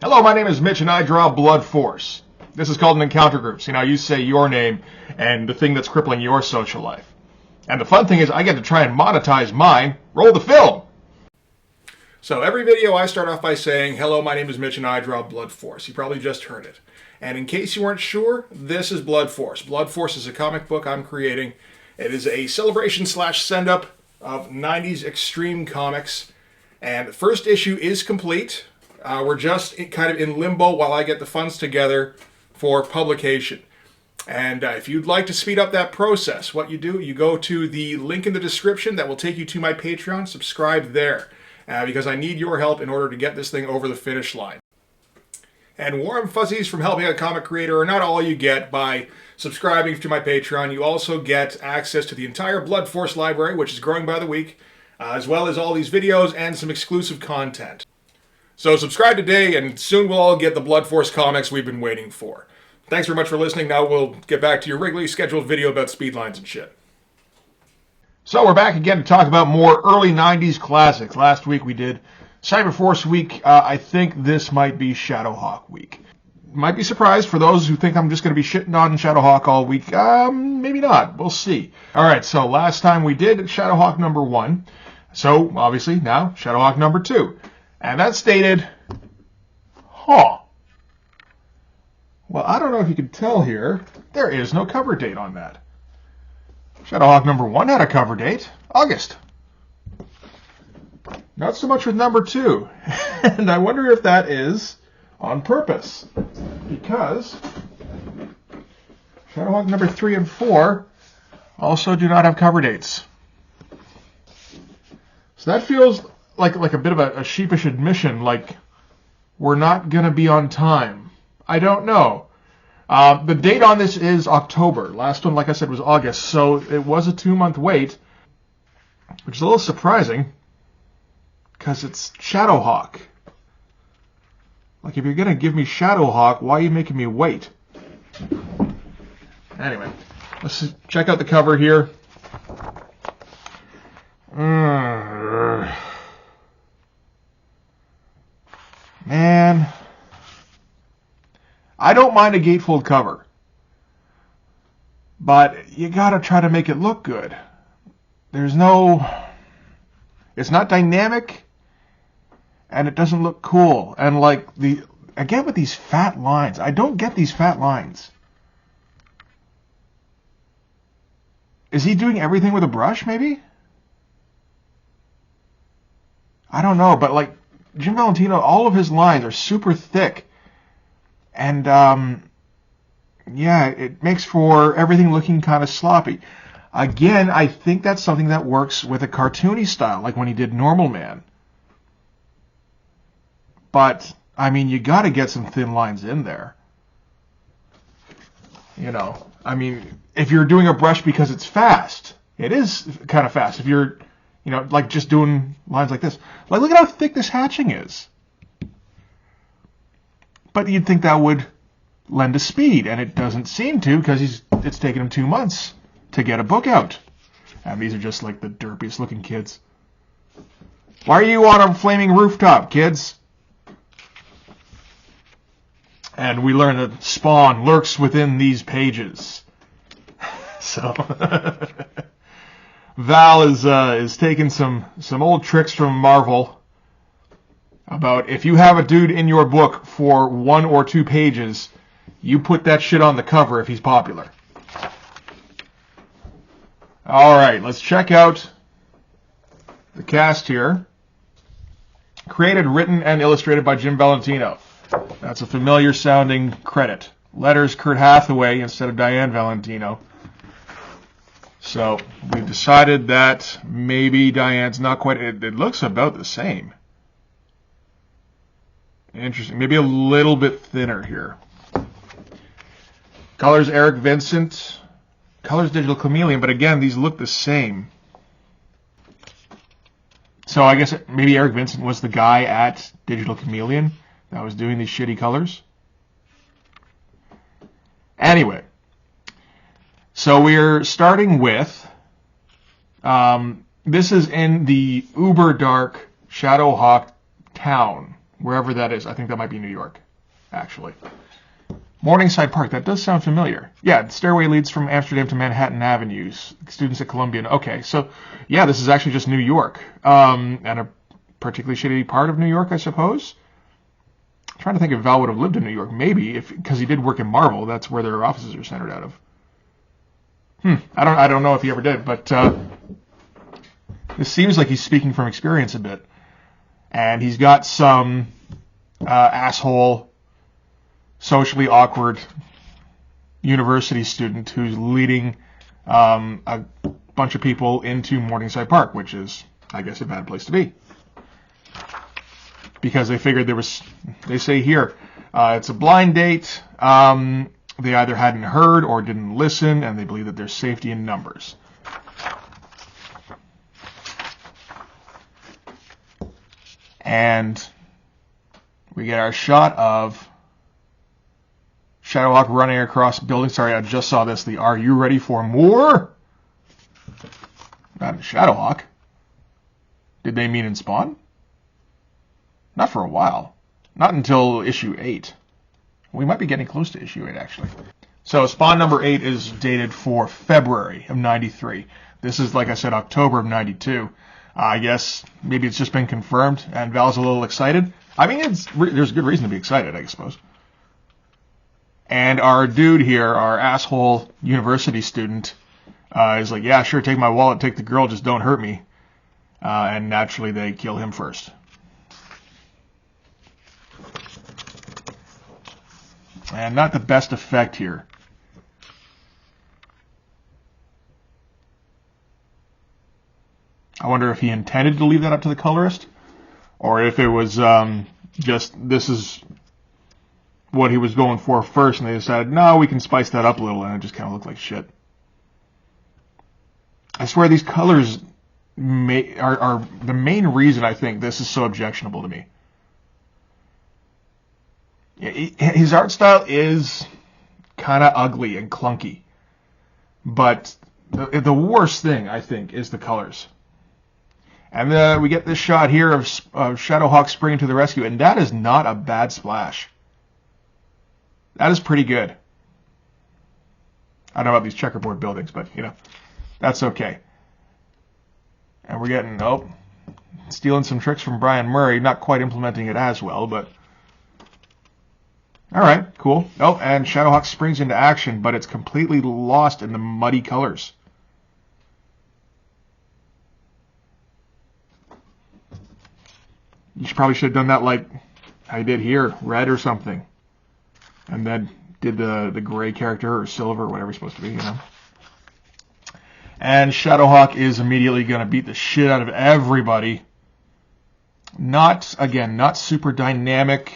Hello, my name is Mitch and I draw Blood Force. This is called an encounter group. See, now you say your name and the thing that's crippling your social life. And the fun thing is I get to try and monetize mine. Roll the film! So every video I start off by saying, hello, my name is Mitch and I draw Blood Force. You probably just heard it. And in case you weren't sure, this is Blood Force. Blood Force is a comic book I'm creating. It is a celebration / send-up of 90s extreme comics. And the first issue is complete. We're just kind of in limbo while I get the funds together for publication. And if you'd like to speed up that process, what you do, you go to the link in the description that will take you to my Patreon. Subscribe there, because I need your help in order to get this thing over the finish line. And warm fuzzies from helping a comic creator are not all you get by subscribing to my Patreon. You also get access to the entire Blood Force library, which is growing by the week, as well as all these videos and some exclusive content. So subscribe today, and soon we'll all get the Blood Force comics we've been waiting for. Thanks very much for listening. Now we'll get back to your regularly scheduled video about speed lines and shit. So we're back again to talk about more early 90s classics. Last week we did Cyberforce week. I think this might be Shadowhawk week. Might be surprised for those who think I'm just going to be shitting on Shadowhawk all week. Maybe not. We'll see. Alright, so last time we did Shadowhawk number 1. So, obviously, now Shadowhawk number 2. And that stated, well, I don't know if you can tell here, there is no cover date on that. Shadowhawk number 1 had a cover date, August. Not so much with number 2. And I wonder if that is on purpose. Because Shadowhawk number 3 and 4 also do not have cover dates. So that feels like a bit of a sheepish admission, like we're not going to be on time. I don't know. The date on this is October. Last one, like I said, was August, so it was a 2-month wait, which is a little surprising, because it's Shadowhawk. Like, if you're going to give me Shadowhawk, why are you making me wait? Anyway, let's check out the cover here. Man, I don't mind a gatefold cover, but you gotta try to make it look good. It's not dynamic, and it doesn't look cool. And again with these fat lines, I don't get these fat lines. Is he doing everything with a brush, maybe? I don't know, but Jim Valentino, all of his lines are super thick. And, yeah, it makes for everything looking kind of sloppy. Again, I think that's something that works with a cartoony style, like when he did Normal Man. But, I mean, you gotta get some thin lines in there. You know, I mean, if you're doing a brush because it's fast, it is kind of fast. If you're, just doing lines like this. Look at how thick this hatching is. But you'd think that would lend to speed, and it doesn't seem to, because it's taken him 2 months to get a book out. And these are just like the derpiest looking kids. Why are you on a flaming rooftop, kids? And we learn that Spawn lurks within these pages. So Val is taking some old tricks from Marvel about if you have a dude in your book for 1 or 2 pages, you put that shit on the cover if he's popular. Alright, let's check out the cast here. Created, written, and illustrated by Jim Valentino. That's a familiar sounding credit. Letters Kurt Hathaway instead of Diane Valentino. So we've decided that maybe Diane's not quite... It looks about the same. Interesting. Maybe a little bit thinner here. Colors Eric Vincent. Colors Digital Chameleon. But again, these look the same. So I guess maybe Eric Vincent was the guy at Digital Chameleon that was doing these shitty colors. Anyway. So we're starting with... this is in the uber dark Shadowhawk town. wherever that is. I think that might be New York, actually. Morningside Park, that does sound familiar. Yeah, the stairway leads from Amsterdam to Manhattan Avenues. Students at Columbia. Okay, so, yeah, this is actually just New York. And a particularly shitty part of New York, I suppose. I'm trying to think if Val would have lived in New York. Maybe, because he did work in Marvel. That's where their offices are centered out of. I don't know if he ever did, but this seems like he's speaking from experience a bit. And he's got some asshole, socially awkward university student who's leading a bunch of people into Morningside Park, which is, I guess, a bad place to be. Because they figured they say here, it's a blind date. They either hadn't heard or didn't listen, and they believe that there's safety in numbers. And we get our shot of Shadowhawk running across the building. Sorry, I just saw this. The "Are you ready for more?" Not in Shadowhawk. Did they mean in Spawn? Not for a while. Not until issue 8. We might be getting close to issue 8, actually. So Spawn number 8 is dated for February of 93. This is, like I said, October of 92. I guess maybe it's just been confirmed, and Val's a little excited. I mean, there's good reason to be excited, I suppose. And our dude here, our asshole university student, is like, yeah, sure, take my wallet, take the girl, just don't hurt me. And naturally, they kill him first. And not the best effect here. I wonder if he intended to leave that up to the colorist, or if it was just this is what he was going for first, and they decided, no, we can spice that up a little, and it just kind of looked like shit. I swear these colors are the main reason I think this is so objectionable to me. His art style is kind of ugly and clunky, but the worst thing, I think, is the colors. And we get this shot here of Shadowhawk springing to the rescue, and that is not a bad splash. That is pretty good. I don't know about these checkerboard buildings, but, you know, that's okay. And we're getting, stealing some tricks from Brian Murray, not quite implementing it as well, but... Alright, cool. And Shadowhawk springs into action, but it's completely lost in the muddy colors. You probably should have done that like I did here, red or something. And then did the gray character or silver or whatever it's supposed to be, you know. And Shadowhawk is immediately going to beat the shit out of everybody. Not super dynamic.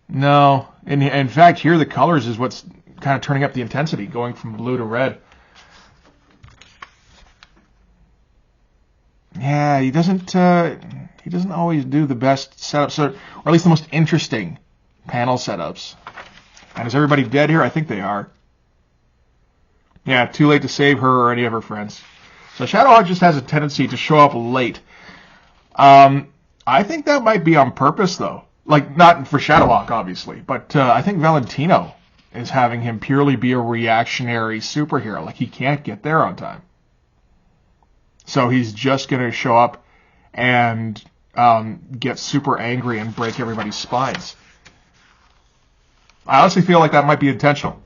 No. In fact, here the colors is what's kind of turning up the intensity, going from blue to red. Yeah, he doesn't always do the best setups, or at least the most interesting panel setups. And is everybody dead here? I think they are. Yeah, too late to save her or any of her friends. So Shadowhawk just has a tendency to show up late. I think that might be on purpose, though. Like, not for Shadowhawk, obviously, but I think Valentino is having him purely be a reactionary superhero. Like, he can't get there on time. So he's just going to show up and get super angry and break everybody's spines. I honestly feel like that might be intentional.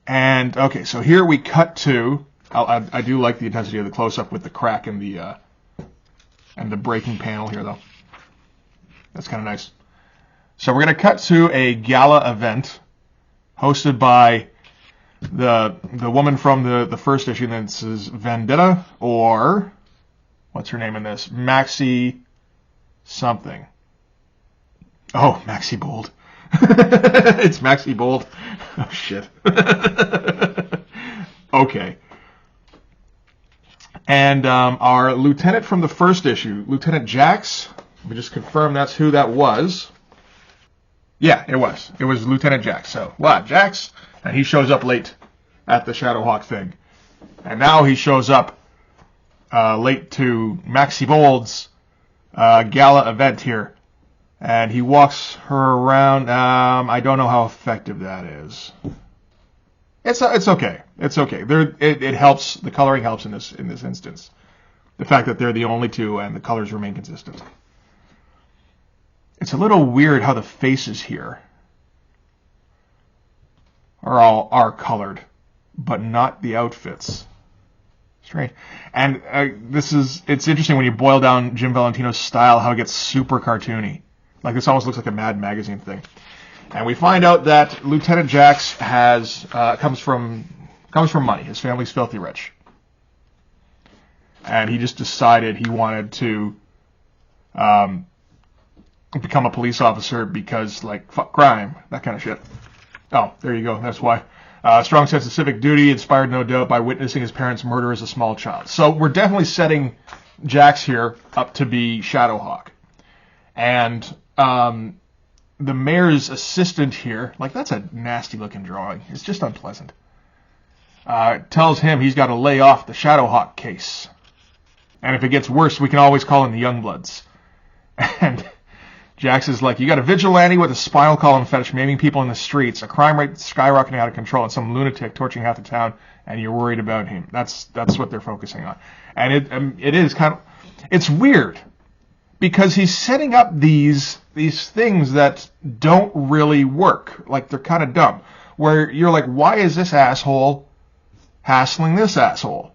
And, okay, so here we cut to... I do like the intensity of the close-up with the crack and the breaking panel here, though. That's kind of nice. So we're going to cut to a gala event hosted by the woman from the first issue. This is Vendetta, or what's her name in this? Maxie something. Oh, Maxie Bold. It's Maxie Bold. Oh, shit. Okay. And our lieutenant from the first issue, Lieutenant Jax. Let me just confirm that's who that was. Yeah, it was. It was Lieutenant Jax. So, Jax? And he shows up late at the Shadowhawk thing. And now he shows up late to Maxie Bold's gala event here. And he walks her around. I don't know how effective that is. It's okay. It's okay. It helps. The coloring helps in this instance. The fact that they're the only two and the colors remain consistent. It's a little weird how the faces here are colored, but not the outfits. Strange. And it's interesting when you boil down Jim Valentino's style, how it gets super cartoony. Like this almost looks like a Mad Magazine thing. And we find out that Lieutenant Jax comes from money. His family's filthy rich. And he just decided he wanted to become a police officer because, like, fuck crime, that kind of shit. Oh, there you go. That's why. Strong sense of civic duty, inspired no doubt by witnessing his parents' murder as a small child. So we're definitely setting Jax here up to be Shadowhawk. And the mayor's assistant here, like, that's a nasty looking drawing. It's just unpleasant. Tells him he's got to lay off the Shadowhawk case. And if it gets worse, we can always call in the Youngbloods. And Jax is like, you got a vigilante with a spinal column fetish maiming people in the streets, a crime rate skyrocketing out of control, and some lunatic torching half the town, and you're worried about him. That's what they're focusing on. And it is kind of, it's weird, because he's setting up these things that don't really work. Like, they're kind of dumb. Where you're like, why is this asshole hassling this asshole?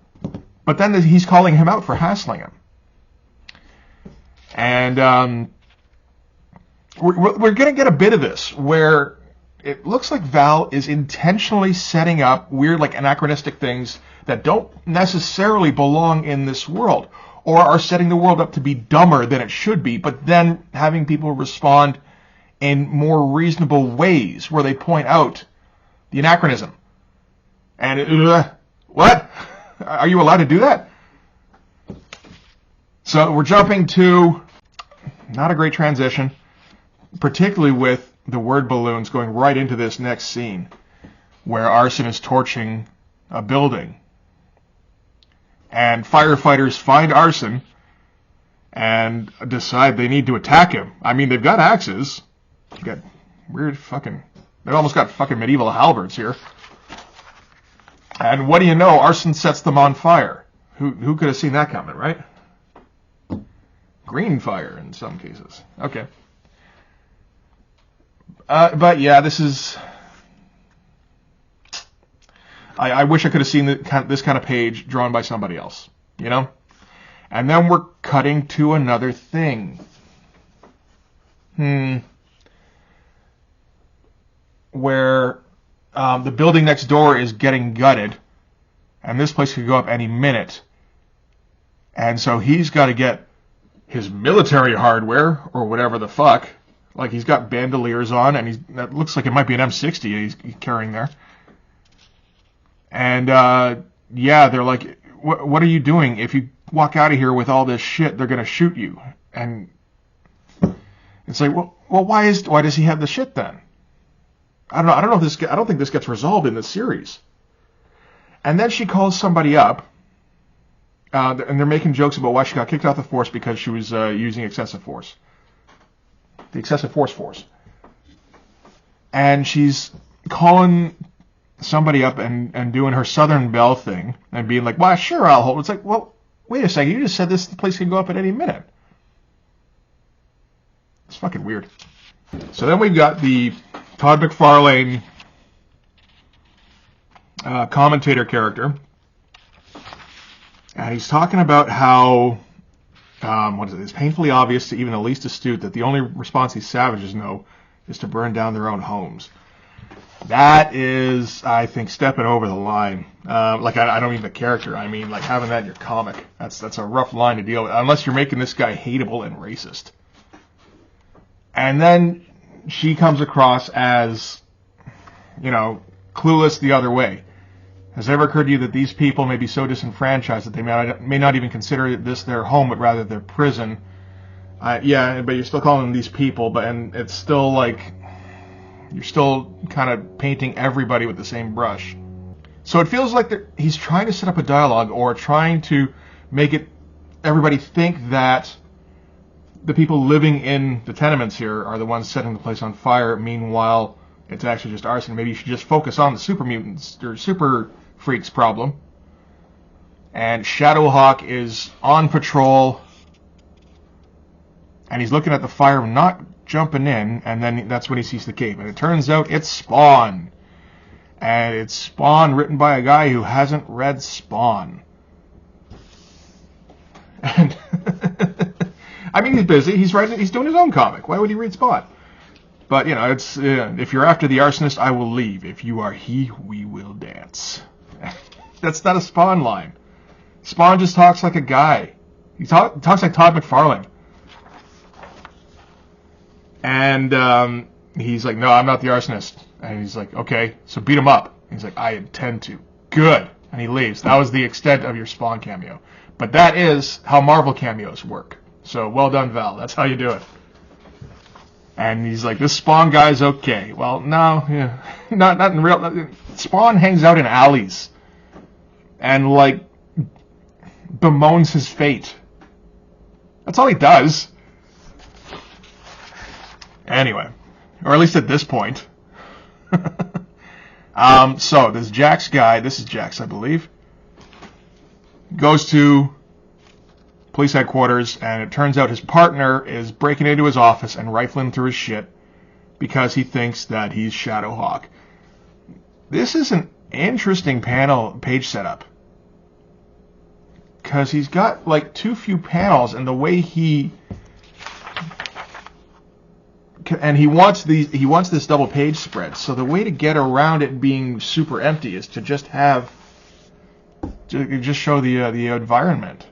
But then he's calling him out for hassling him. And we're going to get a bit of this, where it looks like Val is intentionally setting up weird, like, anachronistic things that don't necessarily belong in this world, or are setting the world up to be dumber than it should be, but then having people respond in more reasonable ways, where they point out the anachronism. And, what? Are you allowed to do that? So we're jumping to, not a great transition, particularly with the word balloons going right into this next scene, where Arson is torching a building. And firefighters find Arson and decide they need to attack him. I mean, they've got axes. They've got they've almost got fucking medieval halberds here. And what do you know? Arson sets them on fire. Who could have seen that coming, right? Green fire in some cases. Okay. But yeah, this is... I wish I could have seen this kind of page drawn by somebody else, you know? And then we're cutting to another thing. Where the building next door is getting gutted, and this place could go up any minute. And so he's got to get his military hardware, or whatever the fuck. Like, he's got bandoliers on, and that looks like it might be an M60 he's carrying there. And, yeah, they're like, what are you doing? If you walk out of here with all this shit, they're going to shoot you. And it's like, well, why does he have the shit then? I don't think this gets resolved in this series. And then she calls somebody up, and they're making jokes about why she got kicked off the force because she was using excessive force. The excessive force. And she's calling somebody up and doing her Southern Belle thing and being like, well, sure, I'll hold. It's like, well, wait a second, you just said the place can go up at any minute. It's fucking weird. So then we've got the Todd McFarlane commentator character, and he's talking about how it's painfully obvious to even the least astute that the only response these savages know is to burn down their own homes. That is, I think, stepping over the line. I don't mean the character. I mean, like, having that in your comic. That's a rough line to deal with, unless you're making this guy hateable and racist. And then she comes across as, clueless the other way. Has it ever occurred to you that these people may be so disenfranchised that they may not even consider this their home, but rather their prison? Yeah, but you're still calling them these people, and it's still like... You're still kind of painting everybody with the same brush. So it feels like he's trying to set up a dialogue, or trying to make everybody think that the people living in the tenements here are the ones setting the place on fire. Meanwhile, it's actually just Arson. Maybe you should just focus on the super mutants or super freaks problem. And Shadowhawk is on patrol, and he's looking at the fire, not jumping in, and then that's when he sees the cape. And it turns out it's Spawn. And it's Spawn written by a guy who hasn't read Spawn. And I mean, he's busy. He's doing his own comic. Why would he read Spawn? But, you know, it's if you're after the arsonist, I will leave. If you are he, we will dance. That's not a Spawn line. Spawn just talks like a guy. He talks like Todd McFarlane. And he's like, no, I'm not the arsonist. And he's like, okay, so beat him up. He's like, I intend to. Good. And he leaves. That was the extent of your Spawn cameo. But that is how Marvel cameos work. So well done, Val. That's how you do it. And he's like, this Spawn guy's okay. Well, no, yeah, not in real. Spawn hangs out in alleys and like bemoans his fate. That's all he does. Anyway, or at least at this point. So this Jax guy, this is Jax, I believe, goes to police headquarters, and it turns out his partner is breaking into his office and rifling through his shit because he thinks that he's Shadowhawk. This is an interesting page setup, because he's got like too few panels, and the way he wants this double page spread. So the way to get around it being super empty is to just show the environment.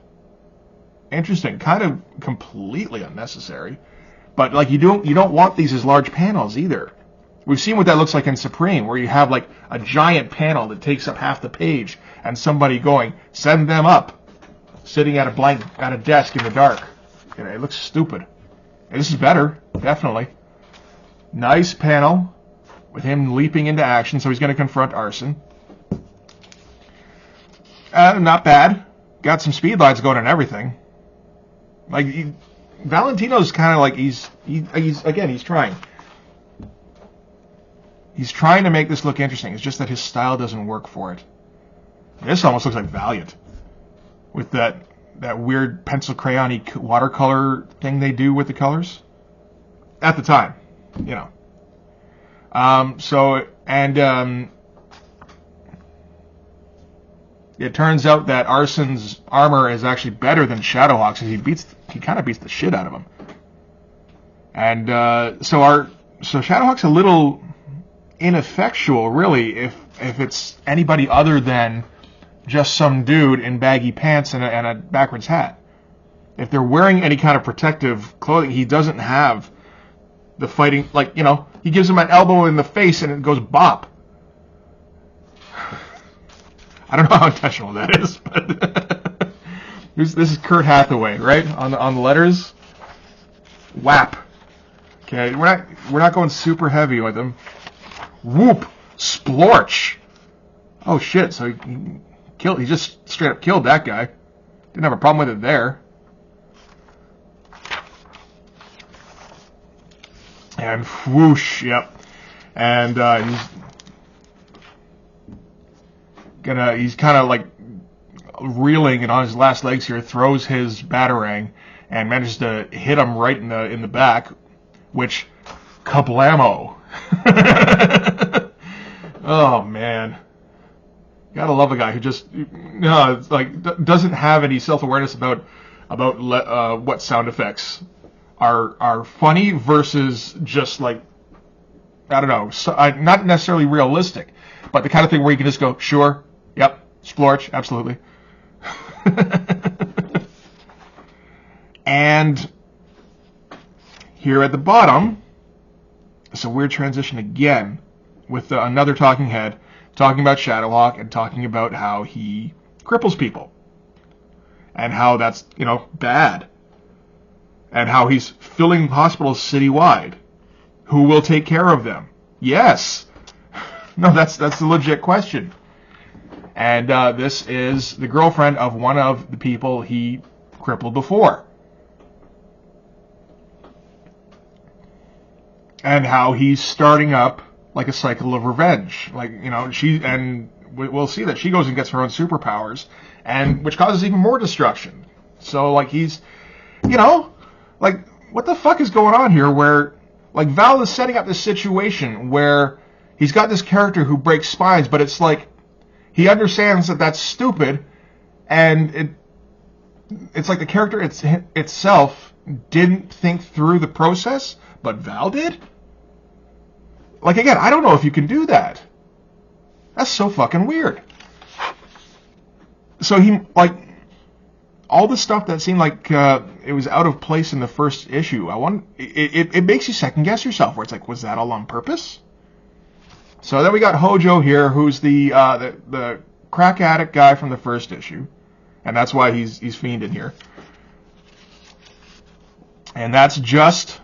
Interesting, kind of completely unnecessary, but like you don't want these as large panels either. We've seen what that looks like in Supreme, where you have like a giant panel that takes up half the page, and somebody going, send them up, sitting at a desk in the dark. You know, it looks stupid. And this is better, definitely. Nice panel with him leaping into action, so he's going to confront Arson. Not bad. Got some speed lines going and everything. Like Valentino's kind of like he's trying. He's trying to make this look interesting. It's just that his style doesn't work for it. This almost looks like Valiant with that weird pencil crayon-y watercolor thing they do with the colors at the time, you know. It turns out that Arson's armor is actually better than Shadowhawk's, because he kind of beats the shit out of him. And so Shadowhawk's a little ineffectual, really, if it's anybody other than just some dude in baggy pants and a backwards hat. If they're wearing any kind of protective clothing, he doesn't have the fighting, like, you know, he gives him an elbow in the face and it goes bop. I don't know how intentional that is, but this is Kurt Hathaway, right? On the letters. Whap. Okay, we're not going super heavy with him. Whoop, splorch. Oh shit! So he just straight up killed that guy. Didn't have a problem with it there. And whoosh, yep. And he's kind of like reeling and on his last legs here, throws his batarang and manages to hit him right in the back, which kablamo. Oh man, gotta love a guy who just doesn't have any self-awareness about what sound effects are funny versus just like, I don't know, not necessarily realistic, but the kind of thing where you can just go, sure, yep, splorch, absolutely. And here at the bottom, it's a weird transition again with another talking head talking about Shadowhawk and talking about how he cripples people and how that's, bad, and how he's filling hospitals citywide. Who will take care of them? Yes. No, that's the legit question. And this is the girlfriend of one of the people he crippled before. and how he's starting up like a cycle of revenge. Like, you know, we'll see that she goes and gets her own superpowers, and which causes even more destruction. So, like, he's, you know, like, what the fuck is going on here? Where, like, Val is setting up this situation where he's got this character who breaks spines, but it's like he understands that that's stupid, and it's like the character itself didn't think through the process, but Val did? Like, again, I don't know if you can do that. That's so fucking weird. So he, like, all the stuff that seemed like it was out of place in the first issue, it makes you second guess yourself, where it's like, was that all on purpose? So then we got Hojo here, who's the crack addict guy from the first issue, and that's why he's fiending here. And that's just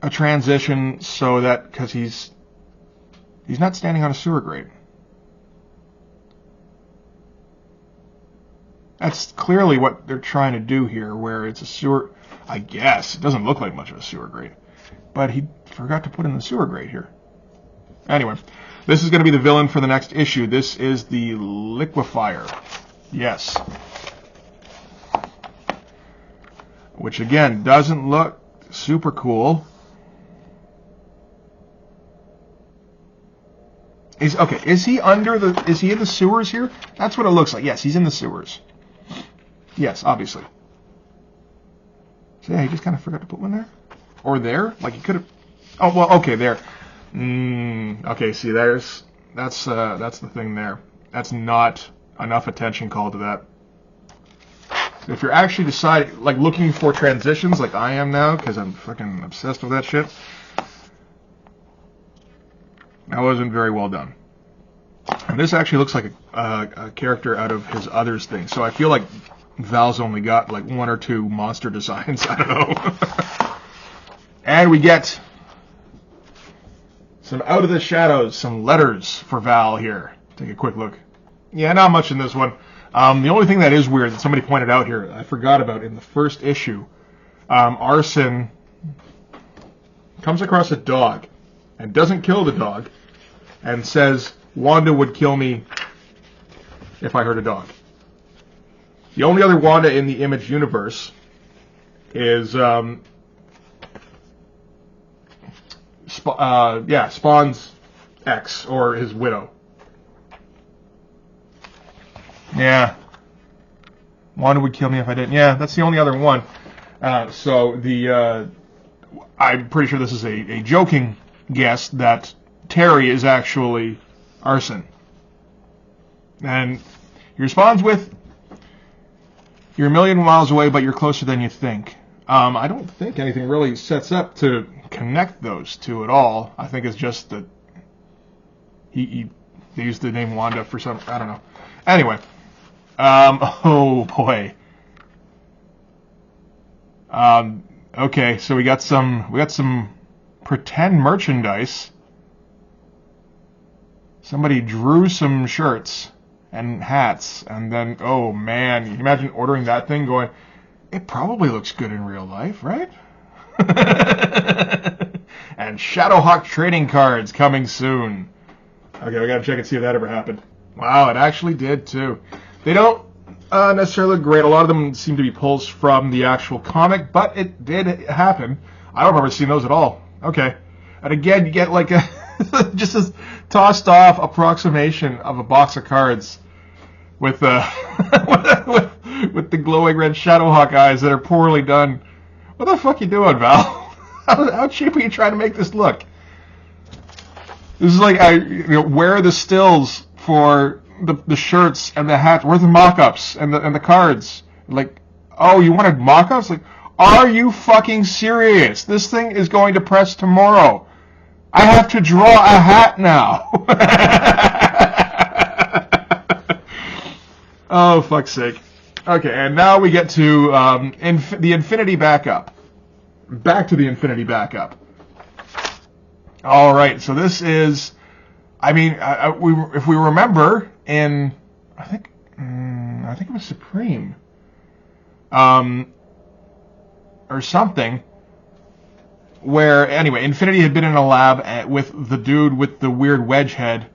a transition so that, because he's not standing on a sewer grate. That's clearly what they're trying to do here, where it's a sewer, I guess. It doesn't look like much of a sewer grate. But he forgot to put in the sewer grate here. Anyway, this is going to be the villain for the next issue. This is the Liquefier. Yes. Which, again, doesn't look super cool. Is he in the sewers here? That's what it looks like. Yes, he's in the sewers. Yes, obviously. So yeah, he just kind of forgot to put one there. Or there? Like he could have. Oh well, okay, there. Okay, see, that's the thing there. That's not enough attention called to that. If you're actually looking for transitions, like I am now, because I'm fucking obsessed with that shit, that wasn't very well done. And this actually looks like a character out of his Others thing. So I feel like Val's only got like one or two monster designs. I don't know. And we get some Out of the Shadows, some letters for Val here. Take a quick look. Yeah, not much in this one. The only thing that is weird that somebody pointed out here, I forgot about in the first issue, Arson comes across a dog and doesn't kill the dog and says, Wanda would kill me if I hurt a dog. The only other Wanda in the Image universe is Spawn's ex, or his widow. Yeah. Wanda would kill me if I didn't. Yeah, that's the only other one. So I'm pretty sure this is a joking guess that Terry is actually Arson. And he responds with, "You're a million miles away, but you're closer than you think." I don't think anything really sets up to connect those two at all. I think it's just that they used the name Wanda for some, I don't know. Anyway, oh boy. Okay, so we got some pretend merchandise. Somebody drew some shirts and hats, and then, oh man, you can imagine ordering that thing going, it probably looks good in real life, right? And Shadowhawk trading cards coming soon. Okay, we gotta check and see if that ever happened. Wow, it actually did too. They don't necessarily look great. A lot of them seem to be pulls from the actual comic, but it did happen. I don't remember seeing those at all. Okay. And again, you get like a just a tossed off approximation of a box of cards with with the glowing red Shadowhawk eyes that are poorly done. What the fuck you doing, Val? How cheap are you trying to make this look? This is like, where are the stills for the shirts and the hats? Where's the mock-ups and the cards? Like, oh, you wanted mock-ups? Like, are you fucking serious? This thing is going to press tomorrow. I have to draw a hat now. Oh, fuck's sake. Okay, and now we get to the Infinity Backup. Back to the Infinity Backup. All right, so this is, I mean, if we remember in, I think it was Supreme, or something. where, anyway, Infinity had been in a lab with the dude with the weird wedge head,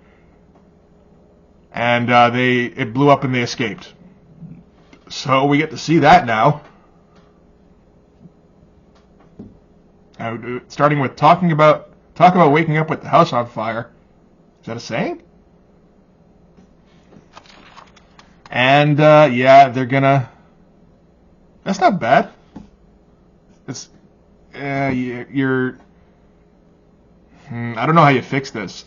and it blew up and they escaped. So we get to see that now. Starting with talk about waking up with the house on fire. Is that a saying? And yeah, they're gonna. That's not bad. It's you're. I don't know how you fix this,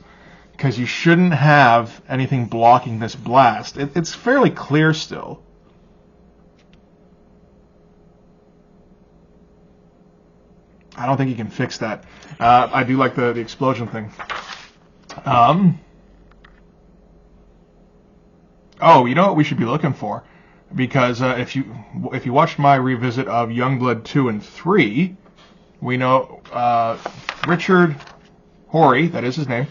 because you shouldn't have anything blocking this blast. It's fairly clear still. I don't think you can fix that. I do like the explosion thing. Oh, you know what we should be looking for? Because if you watched my revisit of Youngblood 2 and 3, we know Richard Horry, that is his name,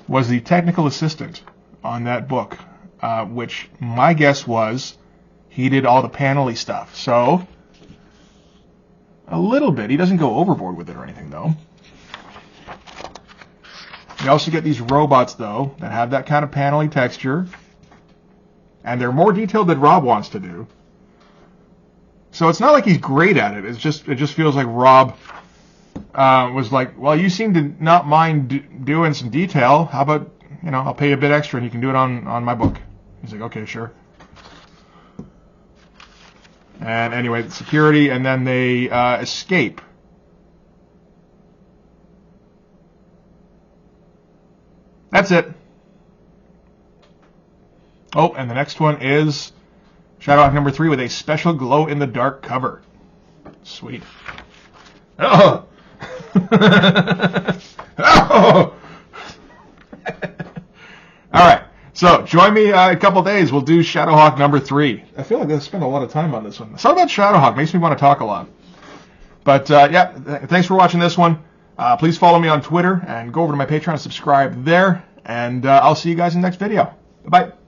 was the technical assistant on that book, which my guess was he did all the panel-y stuff. So, a little bit. He doesn't go overboard with it or anything, though. You also get these robots, though, that have that kind of panel-y texture. And they're more detailed than Rob wants to do. So it's not like he's great at it. It just feels like Rob was like, well, you seem to not mind doing some detail. How about, I'll pay you a bit extra and you can do it on my book. He's like, okay, sure. And anyway, security, and then they escape. That's it. Oh, and the next one is Shadowhawk number 3 with a special glow-in-the-dark cover. Sweet. Oh! Oh! All right. So, join me a couple days. We'll do Shadowhawk number 3. I feel like I spent a lot of time on this one. Something about Shadowhawk makes me want to talk a lot. But, yeah, thanks for watching this one. Please follow me on Twitter and go over to my Patreon and subscribe there. And I'll see you guys in the next video. Bye-bye.